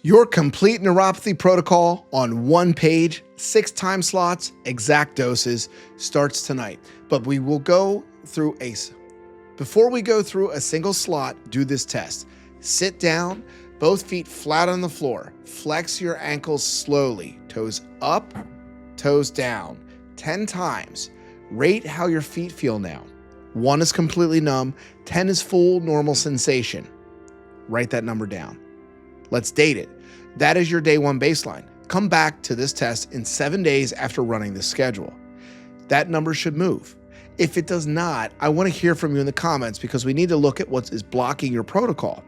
Your complete neuropathy protocol on one page, 6 time slots, exact doses, starts tonight. But we will go through before we go through a single slot, do this test. Sit down, both feet flat on the floor. Flex your ankles slowly, toes up, toes down, 10 times. Rate how your feet feel now. 1 is completely numb, 10 is full normal sensation. Write that number down. Let's date it. That is your day 1 baseline. Come back to this test in 7 days after running the schedule. That number should move. If it does not, I want to hear from you in the comments because we need to look at what is blocking your protocol.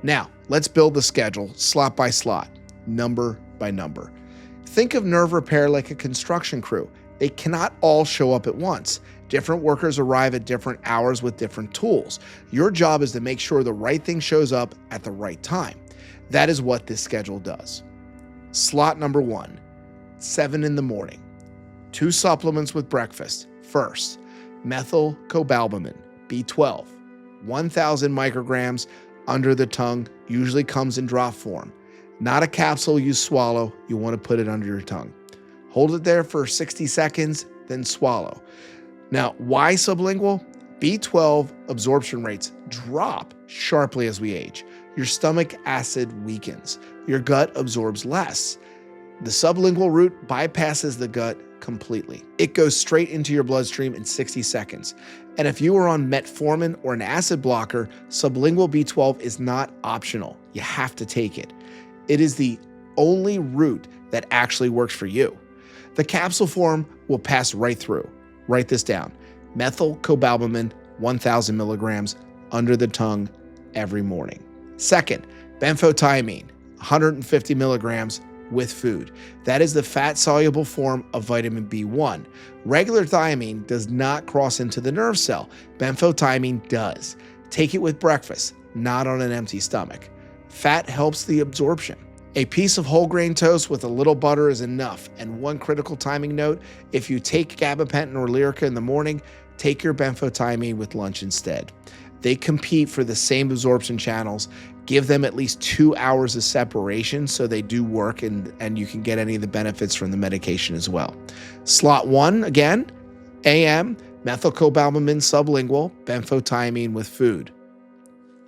Now, let's build the schedule slot by slot, number by number. Think of nerve repair like a construction crew. They cannot all show up at once. Different workers arrive at different hours with different tools. Your job is to make sure the right thing shows up at the right time. That is what this schedule does. Slot number 1, 7 in the morning. 2 supplements with breakfast. First, methylcobalamin, B12, 1,000 micrograms under the tongue, usually comes in drop form. Not a capsule you swallow, you want to put it under your tongue. Hold it there for 60 seconds, then swallow. Now, why sublingual? B12 absorption rates drop sharply as we age. Your stomach acid weakens. Your gut absorbs less. The sublingual route bypasses the gut completely. It goes straight into your bloodstream in 60 seconds. And if you are on metformin or an acid blocker, sublingual B12 is not optional. You have to take it. It is the only route that actually works for you. The capsule form will pass right through. Write this down. Methylcobalamin, 1,000 milligrams under the tongue every morning. Second, benfotiamine, 150 milligrams with food. That is the fat-soluble form of vitamin B1. Regular thiamine does not cross into the nerve cell. Benfotiamine does. Take it with breakfast, not on an empty stomach. Fat helps the absorption. A piece of whole grain toast with a little butter is enough. And one critical timing note, if you take gabapentin or Lyrica in the morning, take your benfotiamine with lunch instead. They compete for the same absorption channels. Give them at least 2 hours of separation so they do work and you can get any of the benefits from the medication as well. Slot 1, again, AM, methylcobalamin sublingual, benfotiamine with food.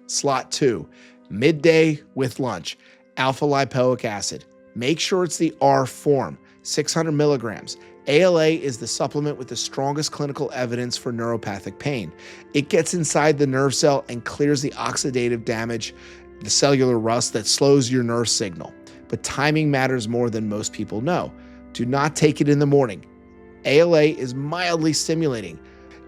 Slot 2, midday with lunch, alpha lipoic acid. Make sure it's the R form, 600 milligrams. ALA is the supplement with the strongest clinical evidence for neuropathic pain. It gets inside the nerve cell and clears the oxidative damage, the cellular rust that slows your nerve signal. But timing matters more than most people know. Do not take it in the morning. ALA is mildly stimulating.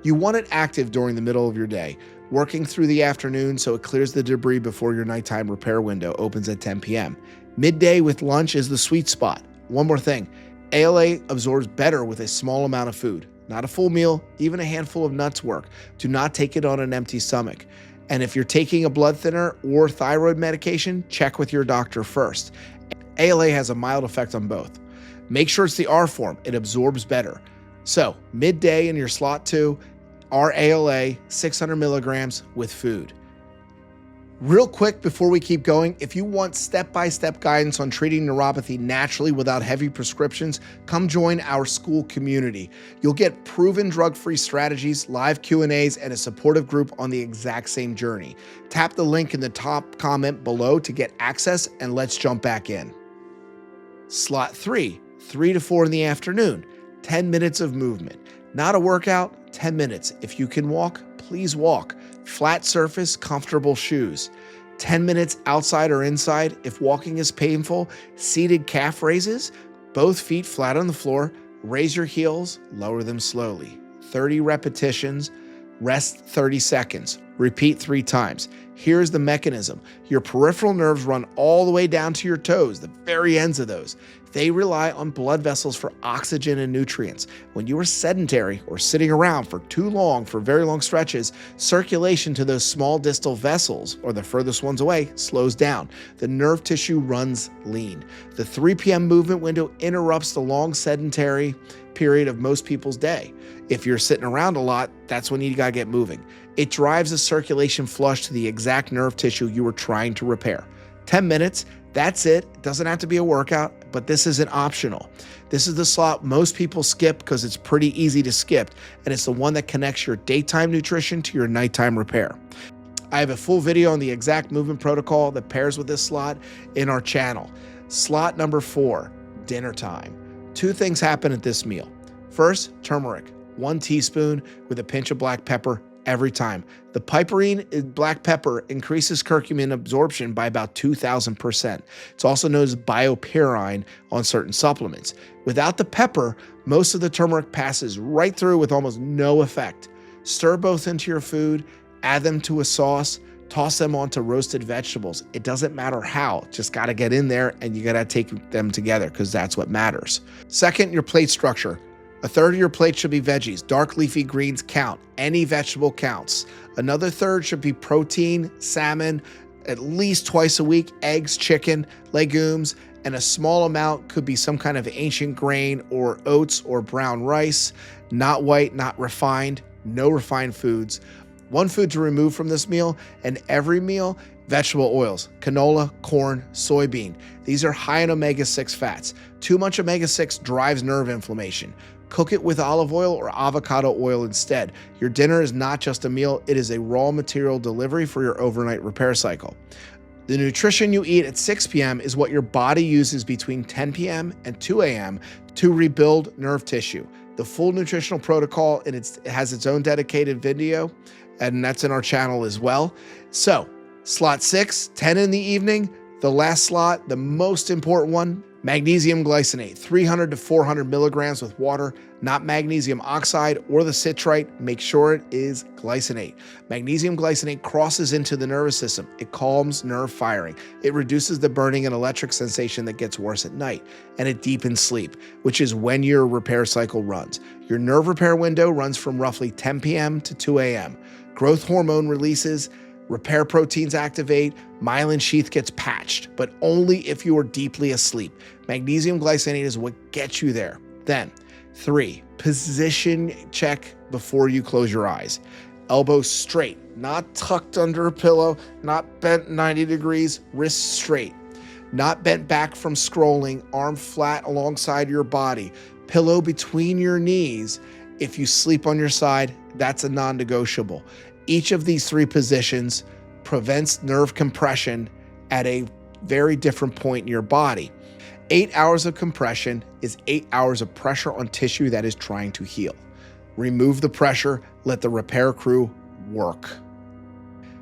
You want it active during the middle of your day, working through the afternoon so it clears the debris before your nighttime repair window opens at 10 p.m. Midday with lunch is the sweet spot. One more thing. ALA absorbs better with a small amount of food. Not a full meal, even a handful of nuts work. Do not take it on an empty stomach. And if you're taking a blood thinner or thyroid medication, check with your doctor first. ALA has a mild effect on both. Make sure it's the R form. It absorbs better. So, midday in your slot 2, RALA, 600 milligrams with food. Real quick before we keep going, if you want step-by-step guidance on treating neuropathy naturally without heavy prescriptions, come join our school community. You'll get proven drug-free strategies, live Q&As, and a supportive group on the exact same journey. Tap the link in the top comment below to get access, and let's jump back in. Slot 3, 3 to 4 in the afternoon, 10 minutes of movement. Not a workout, 10 minutes. If you can walk, please walk. Flat surface, comfortable shoes. 10 minutes outside or inside. If walking is painful, seated calf raises, both feet flat on the floor. Raise your heels, lower them slowly. 30 repetitions, rest 30 seconds. Repeat 3 times. Here's the mechanism. Your peripheral nerves run all the way down to your toes, the very ends of those. They rely on blood vessels for oxygen and nutrients. When you are sedentary or sitting around for too long for very long stretches, circulation to those small distal vessels, or the furthest ones away, slows down. The nerve tissue runs lean. The 3 p.m. movement window interrupts the long sedentary period of most people's day. If you're sitting around a lot, that's when you gotta get moving. It drives a circulation flush to the exact nerve tissue you were trying to repair. 10 minutes, that's it. It doesn't have to be a workout, but this isn't optional. This is the slot most people skip because it's pretty easy to skip, and it's the one that connects your daytime nutrition to your nighttime repair. I have a full video on the exact movement protocol that pairs with this slot in our channel. Slot number 4, dinner time. 2 things happen at this meal. First, turmeric, 1 teaspoon with a pinch of black pepper every time. The piperine in black pepper increases curcumin absorption by about 2,000%. It's also known as biopyrine on certain supplements. Without the pepper, most of the turmeric passes right through with almost no effect. Stir both into your food, add them to a sauce, toss them onto roasted vegetables. It doesn't matter how, just gotta get in there and you gotta take them together because that's what matters. Second, your plate structure. A third of your plate should be veggies. Dark leafy greens count. Any vegetable counts. Another third should be protein, salmon, at least twice a week, eggs, chicken, legumes, and a small amount could be some kind of ancient grain or oats or brown rice, not white, not refined, no refined foods. 1 food to remove from this meal, and every meal, vegetable oils, canola, corn, soybean. These are high in omega-6 fats. Too much omega-6 drives nerve inflammation. Cook it with olive oil or avocado oil instead. Your dinner is not just a meal, it is a raw material delivery for your overnight repair cycle. The nutrition you eat at 6 p.m. is what your body uses between 10 p.m. and 2 a.m. to rebuild nerve tissue. The full nutritional protocol, and it has its own dedicated video, and that's in our channel as well. So, slot 6, 10 in the evening. The last slot, the most important one, magnesium glycinate, 300 to 400 milligrams with water, not magnesium oxide or the citrate. Make sure it is glycinate. Magnesium glycinate crosses into the nervous system. It calms nerve firing. It reduces the burning and electric sensation that gets worse at night, and it deepens sleep, which is when your repair cycle runs. Your nerve repair window runs from roughly 10 p.m. to 2 a.m. Growth hormone releases, repair proteins activate, myelin sheath gets patched, but only if you are deeply asleep. Magnesium glycinate is what gets you there. Then, 3, position check before you close your eyes. Elbows straight, not tucked under a pillow, not bent 90 degrees, wrists straight. Not bent back from scrolling, arm flat alongside your body, pillow between your knees. If you sleep on your side, that's a non-negotiable. Each of these 3 positions prevents nerve compression at a very different point in your body. 8 hours of compression is 8 hours of pressure on tissue that is trying to heal. Remove the pressure, let the repair crew work.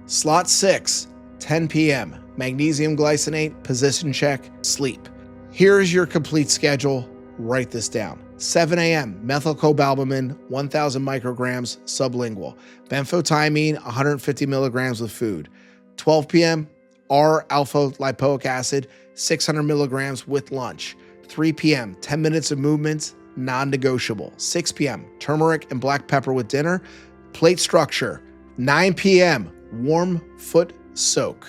Slot 6, 10 p.m., magnesium glycinate, position check, sleep. Here is your complete schedule. Write this down. 7 a.m., methylcobalamin, 1,000 micrograms sublingual. Benfotiamine, 150 milligrams with food. 12 p.m., R-alpha lipoic acid, 600 milligrams with lunch. 3 p.m., 10 minutes of movements, non-negotiable. 6 p.m., turmeric and black pepper with dinner. Plate structure. 9 p.m., warm foot soak.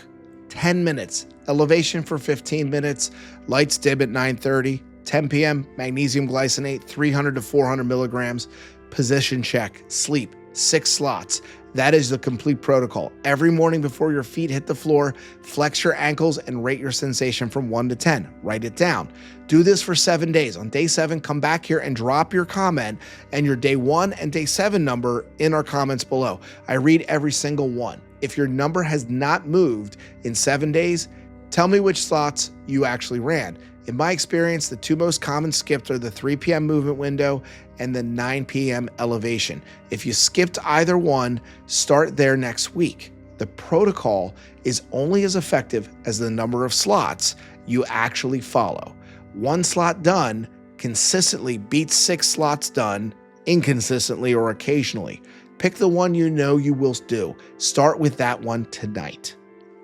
10 minutes, elevation for 15 minutes, lights dim at 9:30. 10 p.m., magnesium glycinate, 300 to 400 milligrams, position check, sleep, 6 slots. That is the complete protocol. Every morning before your feet hit the floor, flex your ankles and rate your sensation from 1 to 10. Write it down. Do this for 7 days. On day 7, come back here and drop your comment and your day 1 and day 7 number in our comments below. I read every single one. If your number has not moved in 7 days, tell me which slots you actually ran. In my experience, the 2 most common skipped are the 3 p.m. movement window and the 9 p.m. elevation. If you skipped either one, start there next week. The protocol is only as effective as the number of slots you actually follow. 1 slot done consistently beats 6 slots done inconsistently or occasionally. Pick the one you know you will do. Start with that one tonight.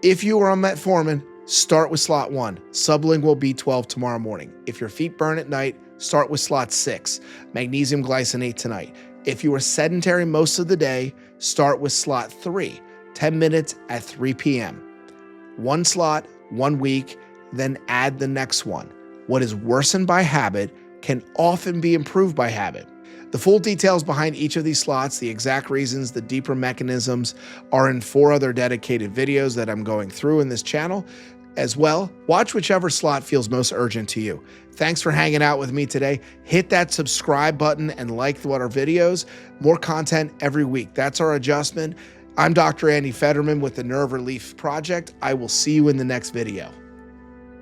If you are on metformin, start with slot 1, sublingual B12 tomorrow morning. If your feet burn at night, start with slot 6, magnesium glycinate tonight. If you are sedentary most of the day, start with slot 3, 10 minutes at 3 p.m. 1 slot, 1 week, then add the next one. What is worsened by habit can often be improved by habit. The full details behind each of these slots, the exact reasons, the deeper mechanisms are in 4 other dedicated videos that I'm going through in this channel. as well. Watch whichever slot feels most urgent to you. Thanks for hanging out with me today. Hit that subscribe button and like our videos. More content every week. That's our adjustment. I'm Dr. Andy Fetterman with the Nerve Relief Project. I will see you in the next video.